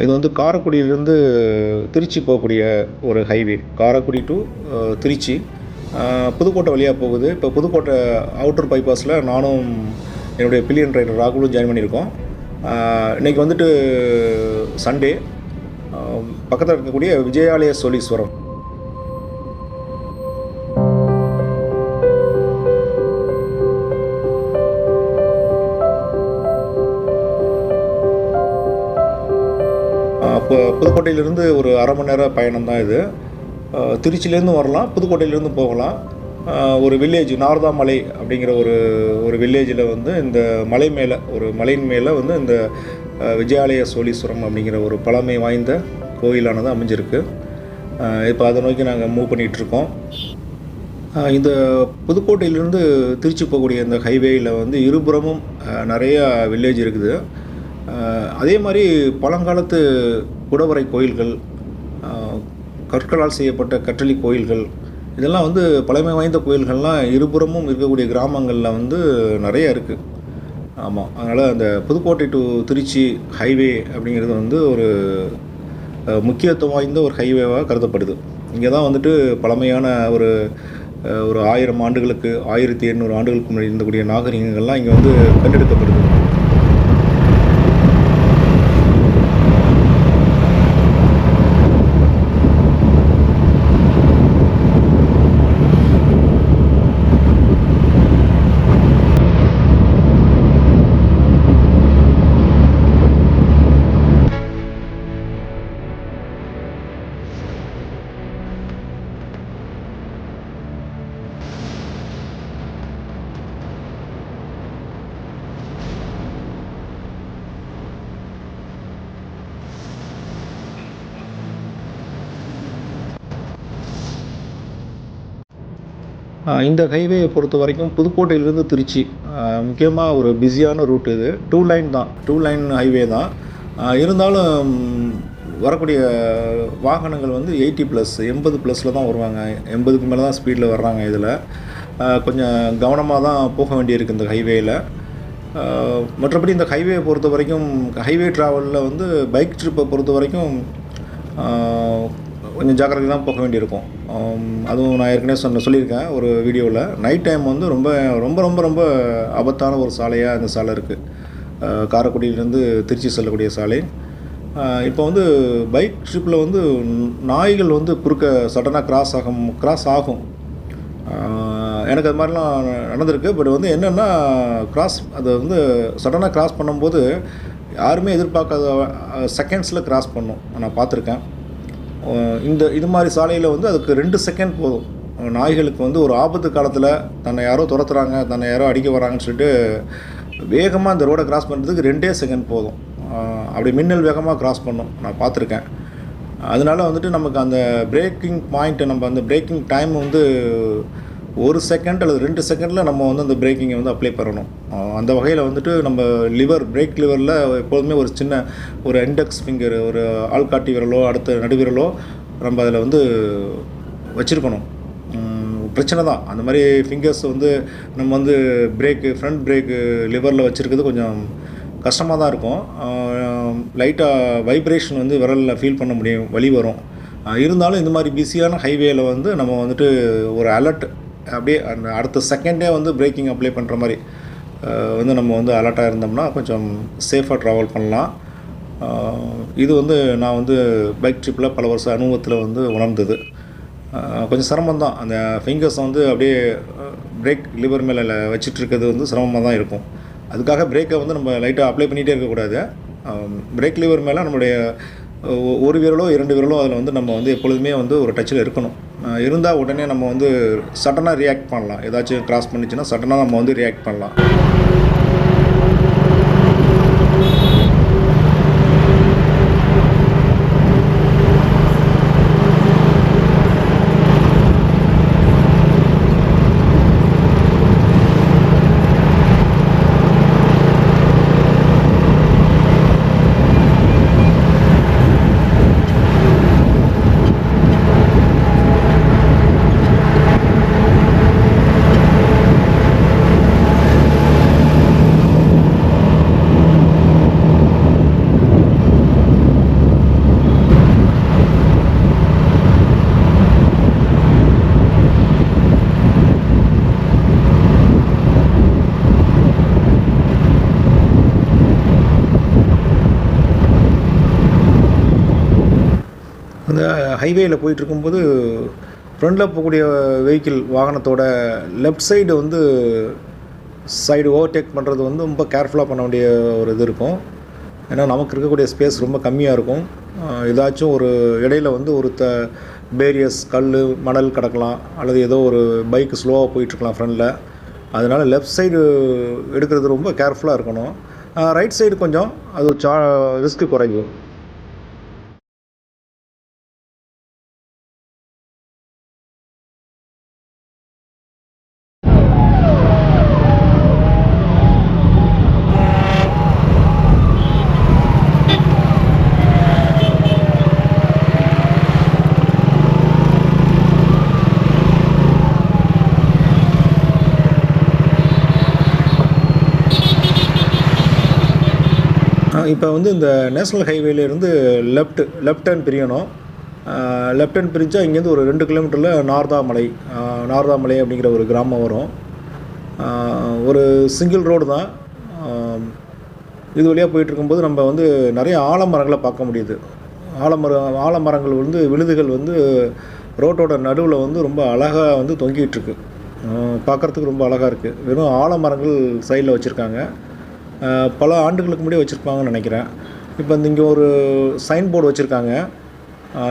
இது வந்து காரைக்குடியிலேருந்து திருச்சி போகக்கூடிய ஒரு ஹைவே. காரைக்குடி டு திருச்சி புதுக்கோட்டை வழியாக போகுது. இப்போ புதுக்கோட்டை அவுட்டர் பைபாஸில் நானும் என்னுடைய பில்லியன் ரைடர் ராகுலும் ஜாயின் பண்ணியிருக்கோம். இன்றைக்கி வந்துட்டு சண்டே. பக்கத்தில் இருக்கக்கூடிய விஜயாலய சோழீஸ்வரம் இப்போ புதுக்கோட்டையிலேருந்து ஒரு அரை மணி நேரம் பயணம் தான் இது. திருச்சியிலேருந்து வரலாம், புதுக்கோட்டையிலேருந்து போகலாம். ஒரு வில்லேஜ் நார்தாமலை அப்படிங்கிற ஒரு வில்லேஜில் வந்து இந்த மலை மேலே மலையின் மேலே வந்து இந்த விஜயாலய சோழீஸ்வரம் அப்படிங்கிற ஒரு பழமை வாய்ந்த கோயிலானது அமைஞ்சிருக்கு. இப்போ அதை நோக்கி நாங்கள் மூவ் பண்ணிகிட்ருக்கோம். இந்த புதுக்கோட்டையிலேருந்து திருச்சி போகக்கூடிய இந்த ஹைவேயில் வந்து இருபுறமும் நிறையா வில்லேஜ் இருக்குது. அதே மாதிரி பழங்காலத்து குடவரை கோயில்கள், கற்களால் செய்யப்பட்ட கற்றளி கோயில்கள், இதெல்லாம் வந்து பழமை வாய்ந்த கோயில்கள்லாம் இருபுறமும் இருக்கக்கூடிய கிராமங்களில் வந்து நிறைய இருக்குது. ஆமாம், அதனால் அந்த புதுக்கோட்டை டு திருச்சி ஹைவே அப்படிங்கிறது வந்து ஒரு முக்கியத்துவம் வாய்ந்த ஒரு ஹைவேவாக கருதப்படுது. இங்கே தான் வந்துட்டு பழமையான ஒரு 1000 ஆண்டுகளுக்கு 1800 ஆண்டுகளுக்கு முன்னாடி இருந்தக்கூடிய நாகரிகங்கள்லாம் இங்கே வந்து கண்டெடுக்கப்படுது. இந்த ஹைவேயை பொறுத்த வரைக்கும் புதுக்கோட்டையிலேருந்து திருச்சி முக்கியமாக ஒரு பிஸியான ரூட். இது 2 லைன் தான், 2 லைன் ஹைவே தான். இருந்தாலும் வரக்கூடிய வாகனங்கள் வந்து 80+ தான் வருவாங்க. 80க்கு மேலே தான் ஸ்பீடில் வர்றாங்க. இதில் கொஞ்சம் கவனமாக தான் போக வேண்டியிருக்கு இந்த ஹைவேயில். மற்றபடி இந்த ஹைவேயை பொறுத்த வரைக்கும் ஹைவே ட்ராவலில் வந்து பைக் ட்ரிப்பை பொறுத்த வரைக்கும் கொஞ்சம் ஜாக்கிரதை தான் போக வேண்டியிருக்கும். அதுவும் நான் ஏற்கனவே சொல்லியிருக்கேன் ஒரு வீடியோவில். நைட் டைம் வந்து ரொம்ப ரொம்ப ரொம்ப ரொம்ப ஆபத்தான ஒரு சாலையாக இந்த சாலை இருக்குது. காரைக்குடியிலேருந்து திருச்சி செல்லக்கூடிய சாலை. இப்போ வந்து பைக் ட்ரிப்பில் வந்து நாய்கள் வந்து குறுக்க சடனாக கிராஸ் ஆகும். எனக்கு அது மாதிரிலாம் நடந்திருக்கு. பட் வந்து என்னென்னா அது வந்து சடனாக கிராஸ் பண்ணும்போது யாருமே எதிர்பார்க்காத செகண்ட்ஸில் கிராஸ் பண்ணும். நான் பார்த்துருக்கேன். இது மாதிரி சாலையில் வந்து அதுக்கு 2 செகண்ட் போதும். நாய்களுக்கு வந்து ஒரு ஆபத்து காலத்தில் தன்னை யாரோ துரத்துறாங்க, தன்னை யாரோ அடிக்க வராங்கன்னு சொல்லிட்டு வேகமாக இந்த ரோடை கிராஸ் பண்ணுறதுக்கு 2 செகண்ட் போதும். அப்படி மின்னல் வேகமாக கிராஸ் பண்ணும். நான் பார்த்துருக்கேன். அதனால வந்துட்டு நமக்கு அந்த பிரேக்கிங் பாயிண்ட்டு, நம்ம அந்த பிரேக்கிங் டைம் வந்து 1 செகண்ட் அல்லது 2 செகண்டில் நம்ம வந்து அந்த பிரேக்கிங்கை வந்து அப்ளை பண்ணணும். அந்த வகையில் வந்துட்டு நம்ம பிரேக் லிவரில் எப்போதுமே ஒரு இண்டெக்ஸ் ஃபிங்கர், ஒரு ஆள்காட்டி விரலோ அடுத்த நடுவிரலோ நம்ம அதில் வந்து வச்சுருக்கணும். பிரச்சனை தான் அந்த மாதிரி ஃபிங்கர்ஸ் வந்து நம்ம வந்து ஃப்ரண்ட் பிரேக்கு லிவரில் வச்சுருக்கிறது கொஞ்சம் கஷ்டமாக தான் இருக்கும். லைட்டாக வைப்ரேஷன் வந்து விரலில் ஃபீல் பண்ண முடியும், வலி வரும். இருந்தாலும் இந்த மாதிரி பிஸியான ஹைவேயில் வந்து நம்ம வந்துட்டு ஒரு அலர்ட் அப்படியே அந்த அடுத்த செகண்டே வந்து பிரேக்கிங் அப்ளை பண்ணுற மாதிரி வந்து நம்ம வந்து அலர்ட்டாக இருந்தோம்னா கொஞ்சம் சேஃபாக ட்ராவல் பண்ணலாம். இது வந்து நான் வந்து பைக் ட்ரிப்பில் பல வருஷ அனுபவத்தில் வந்து உணர்ந்தது. கொஞ்சம் சிரமம் தான். அந்த ஃபிங்கர்ஸை வந்து அப்படியே பிரேக் லிவர் மேலே வச்சிட்ருக்கிறது வந்து சிரமமாக தான் இருக்கும். அதுக்காக பிரேக்கை வந்து நம்ம லைட்டாக அப்ளை பண்ணிகிட்டே இருக்கக்கூடாது. பிரேக் லிவர் மேலே நம்மளுடைய ஒரு விரலோ 2 விரலோ அதில் வந்து நம்ம வந்து எப்பொழுதுமே வந்து ஒரு டச்சில் இருக்கணும். இருந்தால் உடனே நம்ம வந்து சடனாக ரியாக்ட் பண்ணலாம். ஏதாச்சும் கிராஸ் பண்ணிச்சுன்னா சடனாக நம்ம வந்து ரியாக்ட் பண்ணலாம். ஹைவேயில் போயிட்டுருக்கும்போது ஃப்ரண்டில் போகக்கூடிய வெஹிக்கிள் வாகனத்தோட லெஃப்ட் சைடு வந்து ஓவர்டேக் பண்ணுறது வந்து ரொம்ப கேர்ஃபுல்லாக பண்ண வேண்டிய ஒரு இது இருக்கும். ஏன்னா நமக்கு இருக்கக்கூடிய ஸ்பேஸ் ரொம்ப கம்மியாக இருக்கும். ஏதாச்சும் ஒரு இடையில வந்து ஒரு பேரியஸ் கல் மணல் கிடக்கலாம், அல்லது ஏதோ ஒரு பைக் ஸ்லோவாக போயிட்டுருக்கலாம் ஃப்ரண்டில். அதனால் லெஃப்ட் சைடு எடுக்கிறது ரொம்ப கேர்ஃபுல்லாக இருக்கணும். ரைட் சைடு கொஞ்சம் அது ரிஸ்க்கு குறையும். இப்போ வந்து இந்த நேஷ்னல் ஹைவேலேருந்து லெஃப்ட் டர்ன் பிரியணும். லெஃப்ட் டர்ன் பிரிஞ்சா இங்கேருந்து ஒரு 2 கிலோமீட்டரில் நார்தாமலை அப்படிங்கிற ஒரு கிராமம் வரும். ஒரு சிங்கிள் ரோடு தான். இது வழியாக போயிட்டுருக்கும்போது நம்ம வந்து நிறைய ஆலமரங்களை பார்க்க முடியுது. ஆலமரங்கள் வந்து விழுதுகள் வந்து ரோட்டோட நடுவில் வந்து ரொம்ப அழகாக வந்து தொங்கிகிட்ருக்கு. பார்க்குறதுக்கு ரொம்ப அழகாக இருக்குது. வெறும் ஆலமரங்கள் சைடில் வச்சுருக்காங்க. பல ஆண்டுகளுக்கு முன்னாடி வச்சுருப்பாங்கன்னு நினைக்கிறேன். இப்போ இங்கே ஒரு சைன் போர்டு வச்சுருக்காங்க.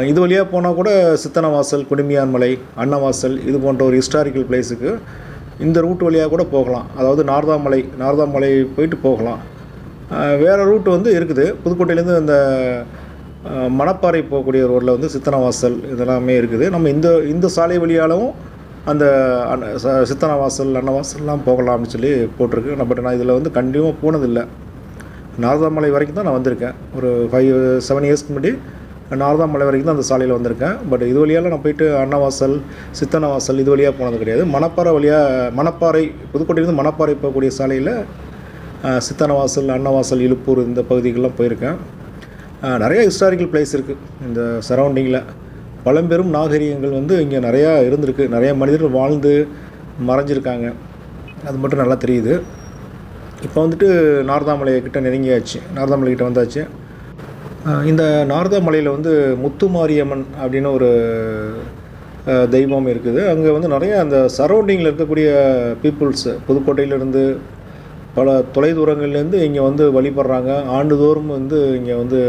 இது வழியாக போனால் கூட சித்தனவாசல், குடுமியான்மலை, அன்னவாசல் இது போன்ற ஒரு ஹிஸ்டாரிக்கல் பிளேஸுக்கு இந்த ரூட் வழியாக கூட போகலாம். அதாவது நார்தாமலை போயிட்டு போகலாம். வேறு ரூட் வந்து இருக்குது. புதுக்கோட்டையிலேருந்து அந்த மணப்பாறை போகக்கூடிய ரோட்டில் வந்து சித்தனவாசல் இதெல்லாமே இருக்குது. நம்ம இந்த சாலை வழியாலும் அந்த சித்தனவாசல், அன்னவாசல்லாம் போகலாம் அப்படின்னு சொல்லி போட்டிருக்கு. பட் நான் இதில் வந்து கண்டிப்பாக போனதில்லை. நார்தாமலை வரைக்கும் தான் நான் வந்திருக்கேன். ஒரு 5-7 இயர்ஸ்க்கு முன்னாடி நார்தாமலை வரைக்கும் தான் அந்த சாலையில் வந்திருக்கேன். பட் இது வழியால் நான் போயிட்டு அன்னவாசல், சித்தனவாசல் இது வழியாக போனது கிடையாது. மணப்பாறை புதுக்கோட்டையிலேருந்து மணப்பாறை போகக்கூடிய சாலையில் சித்தனவாசல், அன்னவாசல், இலுப்பூர் இந்த பகுதிகளெலாம் போயிருக்கேன். நிறைய ஹிஸ்டாரிக்கல் பிளேஸ் இருக்குது இந்த சரௌண்டிங்கில். பழம்பெரும் நாகரிகங்கள் வந்து இங்கே நிறையா இருந்திருக்கு. நிறைய மனிதர்கள் வாழ்ந்து மறைஞ்சிருக்காங்க. அது மட்டும் நல்லா தெரியுது. இப்போ வந்துட்டு நார்தாமலை கிட்ட நெருங்கியாச்சு. நார்தாமலை கிட்ட வந்தாச்சு. இந்த நார்தாமலையில் வந்து முத்துமாரியம்மன் அப்படின்னு ஒரு தெய்வம் இருக்குது. அங்கே வந்து நிறைய அந்த சரௌண்டிங்கில் இருக்கக்கூடிய பீப்புள்ஸ் புதுக்கோட்டையிலேருந்து பல தொலைதூரங்கள்லேருந்து இங்கே வந்து வழிபடுறாங்க. ஆண்டுதோறும் வந்து இங்கே வந்து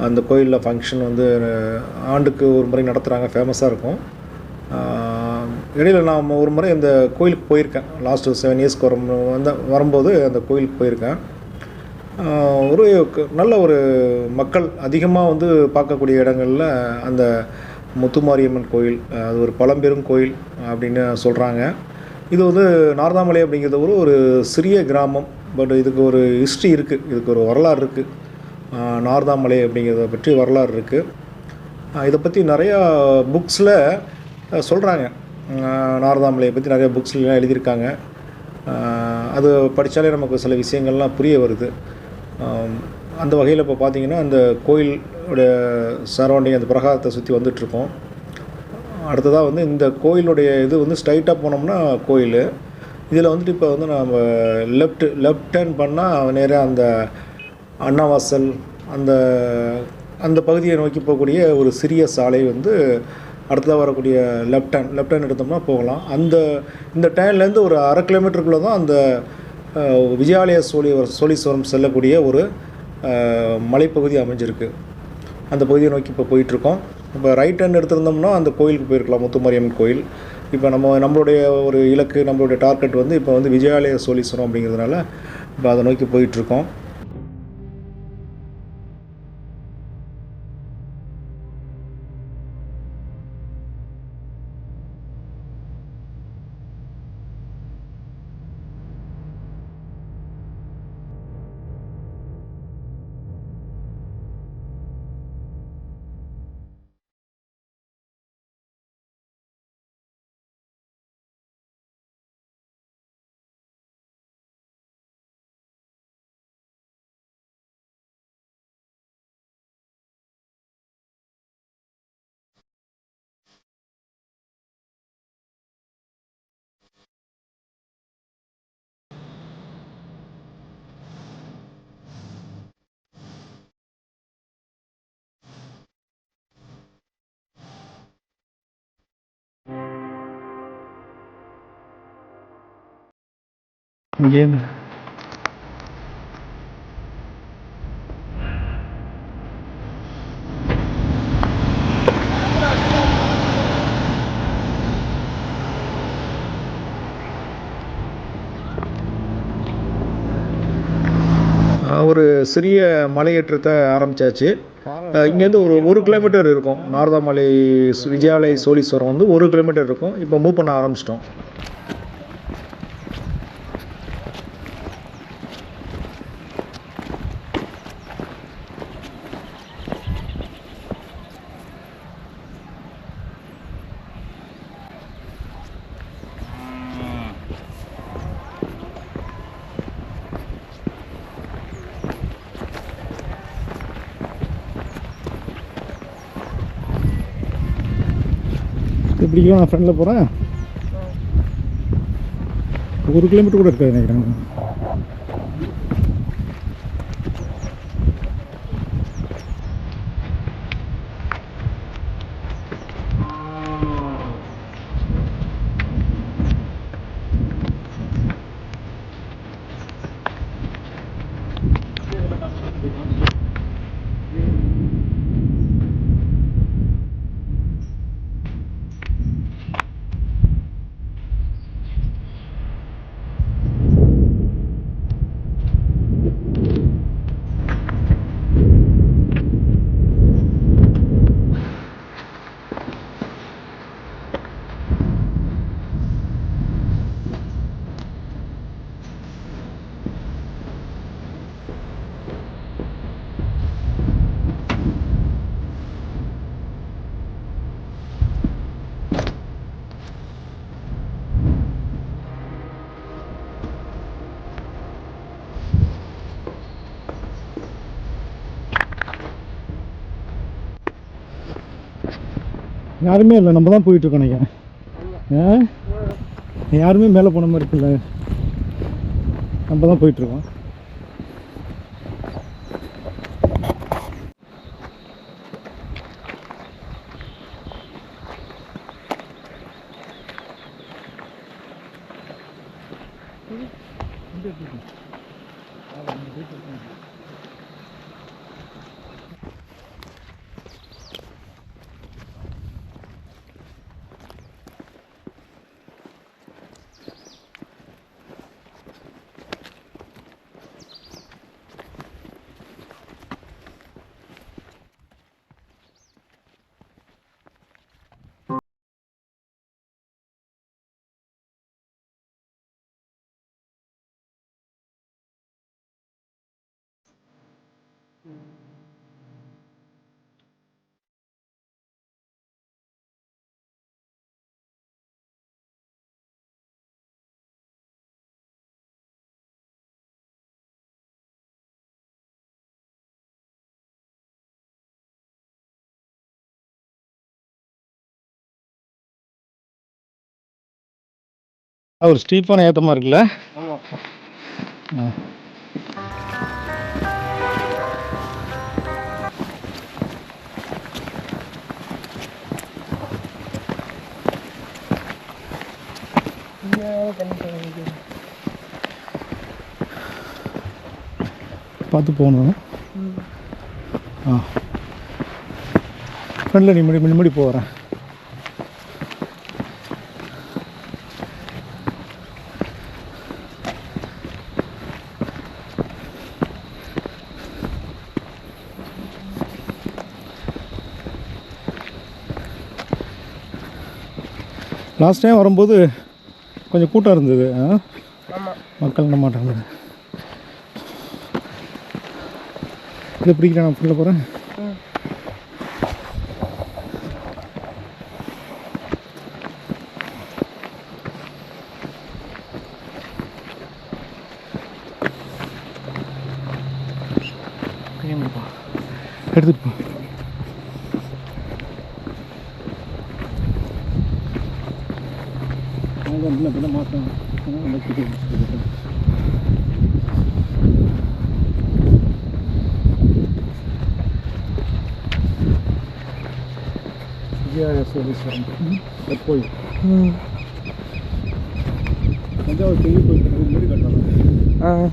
அந்த கோயிலில் ஃபங்க்ஷன் வந்து ஆண்டுக்கு ஒரு முறை நடத்துகிறாங்க. ஃபேமஸாக இருக்கும். இடையில் நான் ஒரு முறை அந்த கோயிலுக்கு போயிருக்கேன். லாஸ்ட்டு 7 இயர்ஸ்க்கு வரும்போது அந்த கோயிலுக்கு போயிருக்கேன். ஒரு நல்ல ஒரு மக்கள் அதிகமாக வந்து பார்க்கக்கூடிய இடங்களில் அந்த முத்துமாரியம்மன் கோயில், அது ஒரு பழம்பெரும் கோயில் அப்படின்னு சொல்கிறாங்க. இது வந்து நார்தாமலை அப்படிங்கிறது ஒரு சிறிய கிராமம். பட் இதுக்கு ஒரு ஹிஸ்ட்ரி இருக்குது, இதுக்கு ஒரு வரலாறு இருக்குது. நார்தாமலை அப்படிங்கிறத பற்றி வரலாறு இருக்குது. இதை பற்றி நிறையா புக்ஸில் சொல்கிறாங்க. நார்தாமலையை பற்றி நிறைய புக்ஸ்லாம் எழுதியிருக்காங்க. அது படித்தாலே நமக்கு சில விஷயங்கள்லாம் புரிய வருது. அந்த வகையில் இப்போ பார்த்திங்கன்னா அந்த கோயிலோட சரௌண்டிங் அந்த பிரகாரத்தை சுற்றி வந்துட்டுருக்கோம். அடுத்ததாக வந்து இந்த கோயிலுடைய இது வந்து ஸ்ட்ரைட்டாக போனோம்னா கோயில். இதில் வந்துட்டு இப்போ வந்து நம்ம லெஃப்ட் டர்ன் பண்ணால் நேராக அந்த அன்னவாசல் அந்த பகுதியை நோக்கி போகக்கூடிய ஒரு சிறிய சாலை வந்து அடுத்ததாக வரக்கூடிய லெஃப்ட் டர்ன் எடுத்தோம்னா போகலாம். இந்த டர்ன்லேருந்து ஒரு 1/2 கிலோமீட்டருக்குள்ளே தான் அந்த விஜயாலய சோழீஸ்வரம் செல்லக்கூடிய ஒரு மலைப்பகுதி அமைஞ்சிருக்கு. அந்த பகுதியை நோக்கி இப்போ போயிட்டுருக்கோம். இப்போ ரைட் ஹேண்ட் எடுத்திருந்தோம்னா அந்த கோயிலுக்கு போயிருக்கலாம், முத்துமாரியம்மன் கோயில். இப்போ நம்மளுடைய ஒரு இலக்கு, நம்மளுடைய டார்கெட் வந்து இப்போ வந்து விஜயாலய சோழீஸ்வரம் அப்படிங்கிறதுனால இப்போ அதை நோக்கி போயிட்டுருக்கோம். இங்கேருந்து ஒரு சிறிய மலையேற்றத்தை ஆரம்பித்தாச்சு. இங்கேருந்து ஒரு கிலோமீட்டர் இருக்கும். நாரதாமலை விஜயாலய சோழீஸ்வரம் வந்து 1 கிலோமீட்டர் இருக்கும். இப்போ மூவ் பண்ண ஆரம்பிச்சிட்டோம். இப்படிக்கும் நான் ஃப்ரெண்டில் போகிறேன். 1 கிலோமீட்டர் கூட இருக்காது நினைக்கிறேன். யாருமே இல்லை, நம்ம தான் போயிட்டுருக்கோம் நினைக்கிறேன். யாருமே மேலே போன மாதிரி இருக்குல்ல, நம்ம தான் போயிட்டுருக்கோம். ஒரு ஸ்டீப்பான ஏற்றமாக இருக்குல்ல. பார்த்து போகணும். ஃப்ரெண்டில் நீ முன்னாடி போகிறேன். லாஸ்ட் டைம் வரும்போது கொஞ்சம் கூட்டம் இருந்தது. மக்கள் என்ன மாட்டாங்க. இதை பிடிக்கிறேன், நான் ஃபுல்லாக போகிறேன். எடுத்துட்டு போ. மாற்றம் போய் தஞ்சாவூர் பெரிய கோயில் முன்னாடி கட்டலாம். ஆமாம்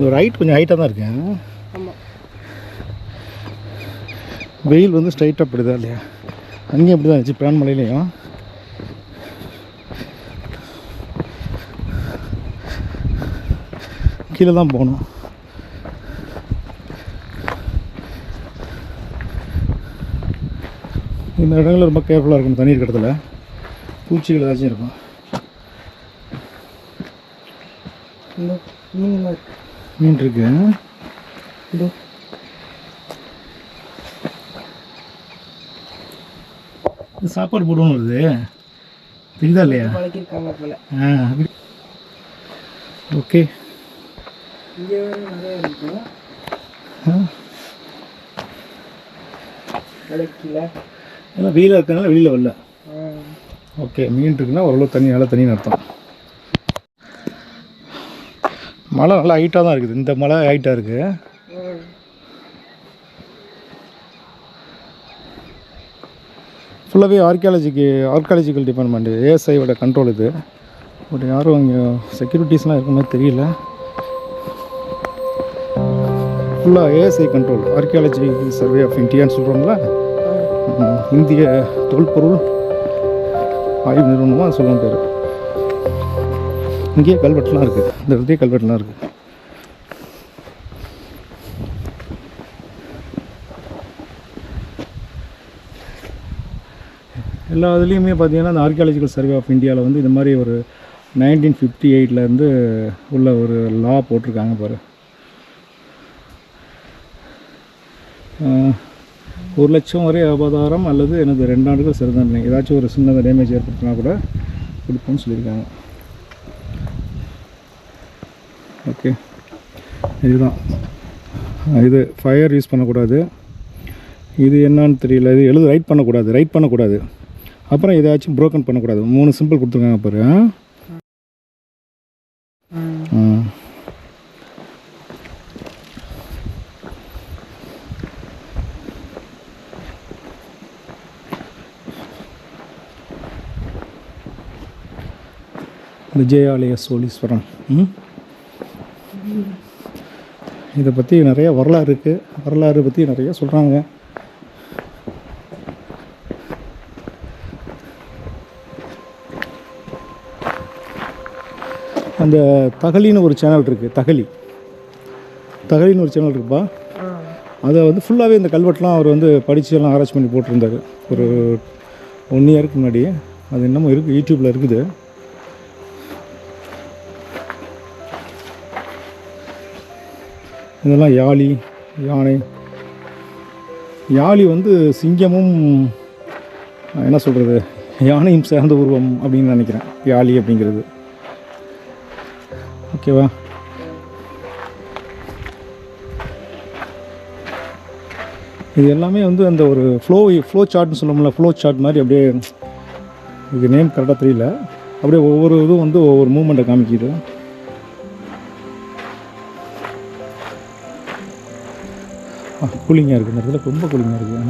ஒரு ஹைட் கொஞ்சம் ஹைட்டாக தான் இருக்கேன். ஆமாம் வெயில் வந்து ஸ்ட்ரைட்டாக படுதா இல்லையா? அங்கேயும் அப்படி தான் இருந்துச்சு பிரான் மலையிலையும். கீழே தான் போகணும். இந்த இடங்களில் ரொம்ப கேர்ஃபுல்லாக இருக்கணும். தண்ணி இருக்கிற இடத்துல பூச்சிகள் ஏதாச்சும் இருக்கும். மீன் இருக்கு. சாப்பாடு போடுவோம் வருது தெரியுதா இல்லையா? பழக்கிருக்காங்க போல. ஓகே. இங்கே நிறைய இருக்கு. எல்லாம் வெயிலாக இருக்கனால வெளியில் வரல. ஓகே, மீன் இருக்குன்னா ஓரளவு தண்ணி நல்லா தண்ணின்னு அர்த்தம். மலை நல்லா ஹைட்டாக தான் இருக்குது. இந்த மலை ஹைட்டாக இருக்குது. ஃபுல்லாகவே ஆர்கியாலஜிக்கல் டிபார்ட்மெண்ட்டு, ஏஎஸ்ஐயோட கண்ட்ரோல் இது. பட் யாரும் இங்கே செக்யூரிட்டிஸ்லாம் இருக்க மாதிரி தெரியல. ஃபுல்லாக ASI control, archaeology survey of இந்தியான்னு சொல்கிறோம்ல, இந்திய தொல்பொருள் ஆய்வு நிறுவனமாக அது சொல்லுவோம் பேர். இங்கேயே கல்வெட்டுலாம் இருக்குது. இந்த இடத்துலேயே கல்வெட்டுலாம் இருக்குது. எல்லா இதுலேயுமே பார்த்தீங்கன்னா இந்த ஆர்கியாலஜிக்கல் சர்வே ஆஃப் இந்தியாவில் வந்து இந்த மாதிரி ஒரு 1958 உள்ள ஒரு லா போட்டிருக்காங்க பாரு. 1 லட்சம் வரை அபராதம் அல்லது எனது 2 ஆண்டுகள் சிறை தண்டனை, ஏதாச்சும் ஒரு சின்ன டேமேஜ் ஏற்படுத்தினா கூட கொடுப்போம்னு சொல்லியிருக்காங்க. ஓகே, இதுதான் இது. ஃபயர் யூஸ் பண்ணக்கூடாது. இது என்னன்னு தெரியல. இது ரைட் பண்ணக்கூடாது. அப்புறம் ஏதாச்சும் ப்ரோக்கன் பண்ணக்கூடாது. 3 சிம்பிள் கொடுத்துருக்காங்க பாரு. விஜயாலய சோழீஸ்வரம். இதை பற்றி நிறைய வரலாறு இருக்குது. வரலாறு பற்றி நிறைய சொல்கிறாங்க. அந்த தகலின்னு ஒரு சேனல் இருக்குது. தகலின்னு ஒரு சேனல் இருக்குப்பா. அதை வந்து ஃபுல்லாகவே இந்த கல்வெட்டுலாம் அவர் வந்து படித்து எல்லாம் ஆராய்ச்சி பண்ணி போட்டிருந்தார் ஒரு 1 இயருக்கு முன்னாடி. அது இன்னமும் இருக்குது, யூடியூப்பில் இருக்குது. இதெல்லாம் யானை. யாழி வந்து சிங்கமும் என்ன சொல்கிறது, யானையும் சேர்ந்த உருவம் அப்படின்னு நினைக்கிறேன் யாழி அப்படிங்கிறது. ஓகேவா? இது எல்லாமே வந்து அந்த ஒரு ஃப்ளோ சார்ட்னு சொல்லணும்ல, ஃப்ளோ சார்ட் மாதிரி அப்படியே. இது நேம் கரெக்டாக தெரியல. அப்படியே ஒவ்வொரு இதுவும் வந்து ஒவ்வொரு மூமெண்ட்டை காமிக்கிது. கூலிங்காக இருக்குது. இந்த இடத்துல ரொம்ப கூலிங்காக இருக்குது.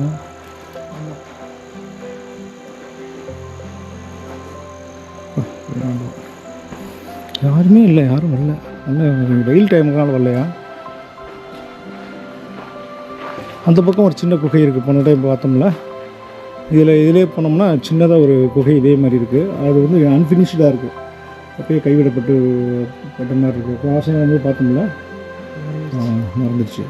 யாரும் இல்லை. நல்ல வெயில் டைமுக்குனால வரலையா? அந்த பக்கம் ஒரு சின்ன குகை இருக்குது. போன டைம் பார்த்தோம்ல, இதிலே போனோம்னா சின்னதாக ஒரு குகை இதே மாதிரி இருக்குது. அது வந்து அன்ஃபினிஷ்டாக இருக்குது. அப்படியே கைவிடப்பட்ட மாதிரி இருக்குது. வாசனை வந்து பார்த்தோம்ல, மறந்துடுச்சு.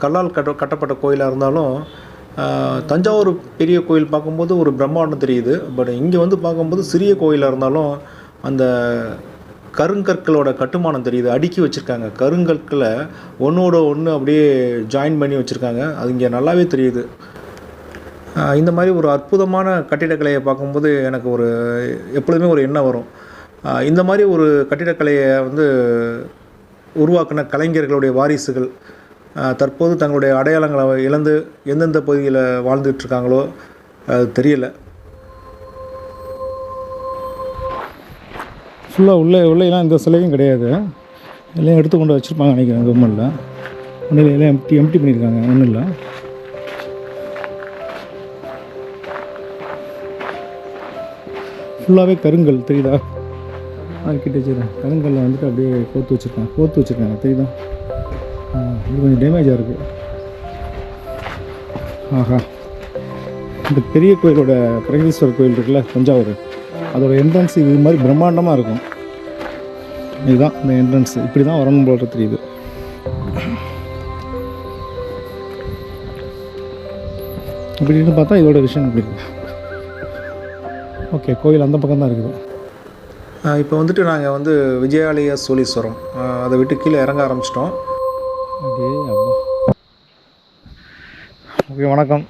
கல்லால் கட்டப்பட்ட கோயிலாக இருந்தாலும் தஞ்சாவூர் பெரிய கோயில் பார்க்கும்போது ஒரு பிரம்மாண்டம் தெரியுது. பட் இங்கே வந்து பார்க்கும்போது சிறிய கோயிலாக இருந்தாலும் அந்த கருங்கற்களோட கட்டுமானம் தெரியுது. அடுக்கி வச்சுருக்காங்க, கருங்கற்களை ஒன்றோட ஒன்று அப்படியே ஜாயின் பண்ணி வச்சுருக்காங்க. அது இங்கே நல்லாவே தெரியுது. இந்த மாதிரி ஒரு அற்புதமான கட்டிடக்கலையை பார்க்கும்போது எனக்கு ஒரு எப்பொழுதுமே ஒரு எண்ணம் வரும். இந்த மாதிரி ஒரு கட்டிடக்கலையை வந்து உருவாக்கின கலைஞர்களுடைய வாரிசுகள் தற்போது தங்களுடைய அடையாளங்களை இழந்து எந்தெந்த பகுதியில் வாழ்ந்துட்டுருக்காங்களோ அது தெரியலை. ஃபுல்லாக உள்ளேலாம் எந்த சிலையும் கிடையாது. எல்லாம் எடுத்து கொண்டு வச்சுருப்பாங்க நினைக்கிறேன் கவர்மெண்ட்டில். ஒன்றும் எல்லாம் எம்டி பண்ணியிருக்காங்க, ஒன்றும் இல்லை. ஃபுல்லாகவே கருங்கல் தெரியுதா? கிட்ட வச்சுருக்கேன். கருங்கல்ல வந்துட்டு அப்படியே கோர்த்து வச்சுருக்காங்க தெரியுதா? இது கொஞ்சம் டேமேஜாக இருக்குது. ஆஹா, இந்த பெரிய கோயிலோட பிரகதீஸ்வரர் கோயில் இருக்குல்ல தஞ்சாவூர், அதோட என்ட்ரன்ஸ் இது மாதிரி பிரம்மாண்டமாக இருக்கும். இதுதான் இந்த என்ட்ரன்ஸ். இப்படி தான் வரணும் போல தெரியுது. இப்படின்னு பார்த்தா இதோட விஷயம் இப்படி இருக்கு. ஓகே, கோயில் அந்த பக்கம் தான் இருக்குது. இப்போ வந்துட்டு நாங்கள் வந்து விஜயாலய சோழீஸ்வரம் அதை விட்டு கீழே இறங்க ஆரம்பிச்சிட்டோம். ஓகே அப்பா, ஓகே வணக்கம்.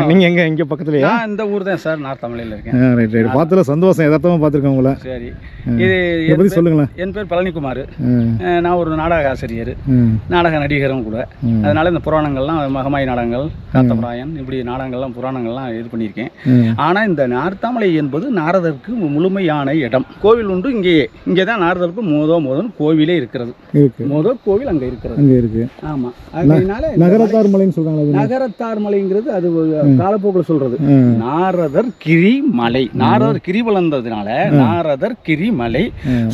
நீங்கள் எங்கே இங்கே பக்கத்துலையா? இந்த ஊர் தான் சார், நார்த்தாமலையில் இருக்கேன். ரைட் ரைட், பார்த்தல சந்தோஷம். யதார்த்தமாக பார்த்துருக்கேன் உங்களை. சரி, இது பற்றி சொல்லுங்களேன். என் பேர் பழனிக்குமார். நான் ஒரு நாடக ஆசிரியர், நாடக நடிகரும் கூட. அதனால இந்த புராணங்கள்லாம், மகமாய் நாடகங்கள், காத்தபராயன், இப்படி நாடகங்கள்லாம் புராணங்கள்லாம் இது பண்ணியிருக்கேன். ஆனால் இந்த நார்த்தாமலை என்பது நாரதருக்கு முழுமையான இடம். கோவில் உண்டு இங்கே தான் நாரதருக்கு முதல் கோவிலே இருக்கிறது. முதல் கோவில் அங்கே இருக்கிறது. ஆமாம், அதனால நகரத்தார் மலைன்னு சொல்கிறாங்க. நகரத்தார் மலைங்கிறது அது காலப்போக்கில் சொல்றது. நாரதர் கிரி மலை, நாரதர் கிரி வளர்ந்ததுனால நாரதர் கிரி மலை,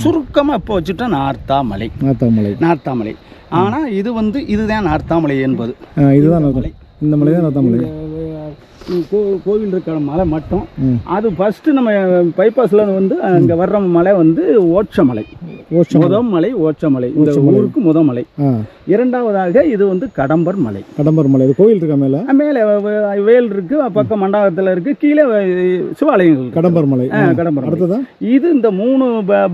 சுருக்கமா இப்போ வச்சுட்டா நார்த்தாமலை. ஆனா இது வந்து இதுதான் நார்த்தாமலை என்பது. இதுதான் இந்த மலை தான் நார்த்தாமலை. கோவில் இருக்கிற மலை மட்டும் அது ஃபர்ஸ்ட் நம்ம பைபாஸ்ல வந்து அங்க வர்ற மலை வந்து ஓட்சமலை. ஓட்சமலை இந்த ஊருக்கு முதல் மலை. இரண்டாவதாக இது வந்து கடம்பர் மலை. இது கோயில் இருக்க மேல வேல் இருக்கு, பக்கம் மண்டபத்துல இருக்கு, கீழே சிவாலயங்கள். கடம்பர் மலை. அடுத்ததான் இது இந்த 3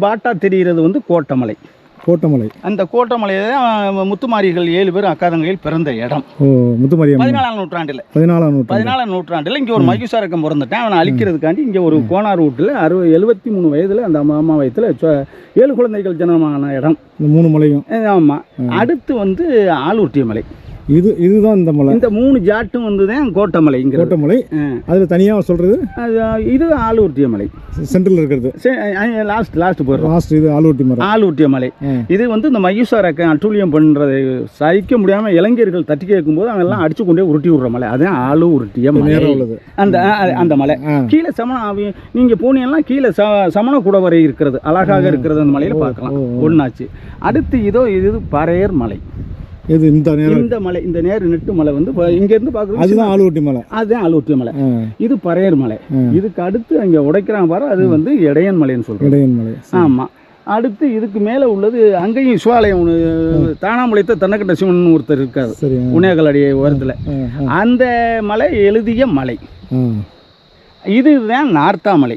பாட்டா தெரிகிறது வந்து கோட்டமலை. அந்த கோட்டமலையை தான் முத்துமாரிகள் 7 பேர் அக்காதங்கையில் பிறந்த இடம். முத்துமாரி 14ஆம் நூற்றாண்டுல இங்க ஒரு மகிஷாரக்கம் பிறந்துட்டேன். அவனை அழிக்கிறதுக்காண்டி இங்க ஒரு கோனார் வீட்டுல 73 வயதுல அந்த அம்மா வயதுல 7 குழந்தைகள் ஜனனமான இடம் 3 மலையும். ஆமா. அடுத்து வந்து ஆலூர்த்திய மலை. இதுதான் இந்த மலை. இந்த 3 ஜாட்டும் வந்து தான் கோட்டமலை. அதுல தனியா சொல்றது இது ஆலூர்த்திய மலை. சென்ட்ரல் இருக்கிறது லாஸ்ட் போறோம். இது ஆலூர்த்திய மலை. இது வந்து இந்த மகிஷாரக்கம் அட்டூழியம் பண்றதை சகிக்க முடியாம இளைஞர்கள் தட்டி கேட்கும் போது அவங்க எல்லாம் அடிச்சு கொண்டே உருட்டி விடுற மலை. அதான் ஆலூர்த்திய மலை. அந்த மலை கீழே நீங்க போனீங்கன்னா கீழே சமண குடவரை இருக்கிறது, அழகாக இருக்கிறது. அந்த மலையில பார்க்கலாம். ஒன்னாச்சு. அடுத்து இது பறையர் மலை. இந்த மலை, இந்த நேரு நெட்டு மலை வந்து இங்க இருந்து பாக்குறது அதுதான் ஆலூர்த்தி மலை. இது பறையர் மலை. இதுக்கு அடுத்து அங்க உடைக்கிறாங்க பாரு, அது வந்து இடையன் மலைன்னு சொல்றோம். ஆமா. அடுத்து இதுக்கு மேல உள்ளது அங்கேயும் சிவாலயம் தானாமலைத்த தன்னக்கட்ட சிவன் ஒருத்தர் இருக்காரு, உனேகல் அடிய உயரத்துல. அந்த மலை எழுதிய மலை. இதுதான் நார்த்தாமலை.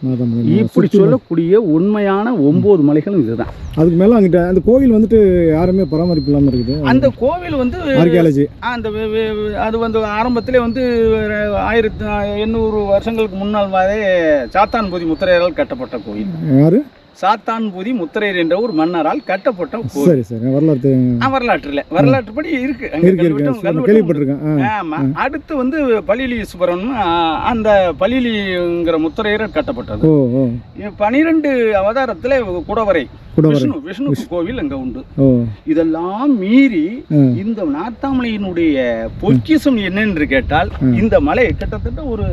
இப்படி சொல்லக்கூடிய உண்மையான 9 மலைகளும் இதுதான். அதுக்கு மேல அங்கிட்ட அந்த கோவில் வந்துட்டு யாருமே பராமரிப்பு இல்லாம இருக்குது. அந்த கோவில் வந்து அந்த அது வந்து ஆரம்பத்திலே வந்து 1800 வருஷங்களுக்கு முன்னால் சாத்தான்பூதி முத்திரையரால் கட்டப்பட்ட கோயில். யாரு? சாத்தான்பூதி முத்திரையர் என்ற ஒரு மன்னரால் கட்டப்பட்ட கோவில். வரலாற்றுப்படி இருக்கு. ஆமா. அடுத்து வந்து பலிலீஸ்வரன், அந்த பலிலிங்கிற முத்திரையர் கட்டப்பட்டது. 12 அவதாரத்துல குடவரை விஷ்ணு கோவில் அங்க உண்டு. இதெல்லாம் மீறி இந்த நார்த்தாமலையினுடைய பொக்கிஷம் என்னென்று கேட்டால், இந்த மலை கிட்டத்தட்ட ஒரு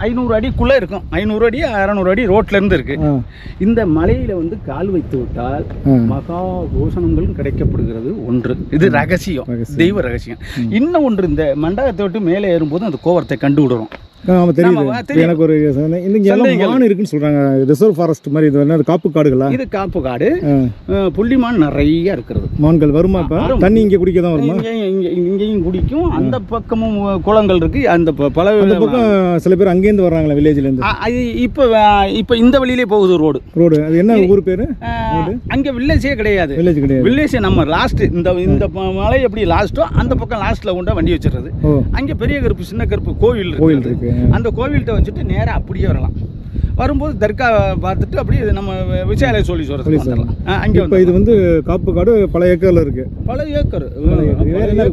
500 அடிக்குள்ள இருக்கும். 500 அடி 600 அடி ரோட்ல இருந்து இருக்கு. இந்த மலையில வந்து கால் வைத்து விட்டால் மகா கோஷணங்களும் கிடைக்கப்படுகிறது. ஒன்று இது ரகசியம், தெய்வ ரகசியம். இன்னும் ஒன்று, இந்த மண்டபத்தை விட்டு மேலே ஏறும்போது அந்த கோவரத்தை கண்டு விடுறோம். ஆமாம் தெரியுது. நம்ம தெரியும். எனக்கு ஒரு இன்னைக்கு எல்லாம் மான் இருக்குன்னு சொல்கிறாங்க. ரிசர்வ் ஃபாரஸ்ட் மாதிரி இது என்ன காப்பு காடுகளா? இது காப்பு காடு. புள்ளிமான் நிறைய இருக்கிறது. மான்கள் வருமா? இப்போ தண்ணி இங்கே குடிக்க தான் வருமா? இங்கேயும் குடிக்கும். அந்த பக்கமும் குளங்கள் இருக்கு. அந்த பல பக்கம் சில பேர் அங்கேருந்து வர்றாங்களா வில்லேஜ்லேருந்து? இப்போ இந்த வழியிலே போகுது ரோடு. அது என்ன ஊர் பேர்? அங்கே வில்லேஜே கிடையாது. வில்லேஜ் நம்ம லாஸ்ட் இந்த மலை எப்படி லாஸ்ட்டோ அந்த பக்கம் லாஸ்ட்ல கொண்டா வண்டி வச்சிடுறது. அங்கே பெரிய கருப்பு சின்ன கருப்பு கோவில் இருக்கு. அந்த கோவில்கிட்ட வச்சுட்டு நேராக அப்படியே வரலாம். வரும்போது தர்கா பார்த்துட்டு அப்படியே நம்ம விசாலையை சொல்லி சொல்கிறோம். அங்கே இப்போ இது வந்து காப்பு காடு பல ஏக்கரில் இருக்குது. பல ஏக்கர்.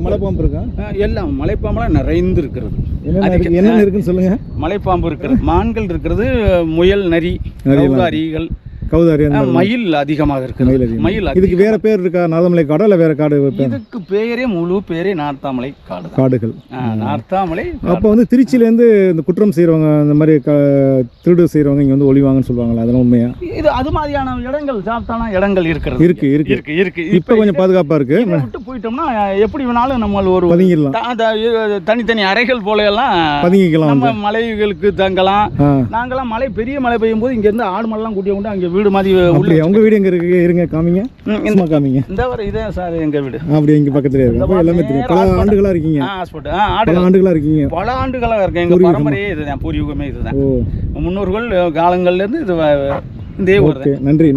மலைப்பாம்பு இருக்கா? எல்லாம் மலைப்பாம்பெல்லாம் நிறைந்து இருக்கிறது. என்னென்ன இருக்குன்னு சொல்லுங்கள். மலைப்பாம்பு இருக்கிறது, மான்கள் இருக்கிறது, முயல், நரி, கௌதாரி, மயில் அதிகமாக இருக்கிறது. மயில் இதுக்கு வேற பேர் இருக்கா? நார்த்தாமலை காடா இல்லை வேற காடு? இதுக்கு பேரே முழு பேரே நார்த்தாமலை காடுகள். நார்த்தாமலை. அப்போ வந்து திருச்சியிலேருந்து இந்த குற்றம் செய்கிறவங்க, இந்த மாதிரி திருடு செய்கிறவங்க இங்கே வந்து ஒளிவாங்கன்னு சொல்லுவாங்களா? அதெல்லாம் உண்மையா? இது அது மாதிரியான இடங்கள் சாப்பிட்டான இடங்கள் இருக்கிறது. இருக்கு. இப்போ கொஞ்சம் பாதுகாப்பாக இருக்கு. விட்டு போயிட்டோம்னா எப்படி வேணாலும் நம்ம ஒரு பதுங்கிடலாம். தனித்தனி அறைகள் போல எல்லாம் பதுங்கிக்கலாம். நம்ம மலைகளுக்கு தங்கலாம். நாங்கெல்லாம் பெரிய மழை பெய்யும் போது இங்க இருந்து ஆடு மாடெல்லாம் கூட்டி கொண்டு அங்கே வீடு மாதிரி உள்ள. உங்க வீடு எங்க இருக்கு? இருங்க காமிங்க. காமிங்க. இந்த வர இதே சார் எங்க வீடு. அப்படியே இங்க பக்கத்துலயே இருக்கு. அப்ப எல்லாமே தெரியும். பல ஆண்டுகளா இருக்கீங்க. பல ஆண்டுகளா இருக்கீங்க. பல ஆண்டுகளா இருக்கேன். எங்க பரம்பரையே இதுதான், பூர்வீகமே இதுதான். முன்னோர்கள் காலங்கள்ல இருந்து இது இதே ஊர். நன்றி.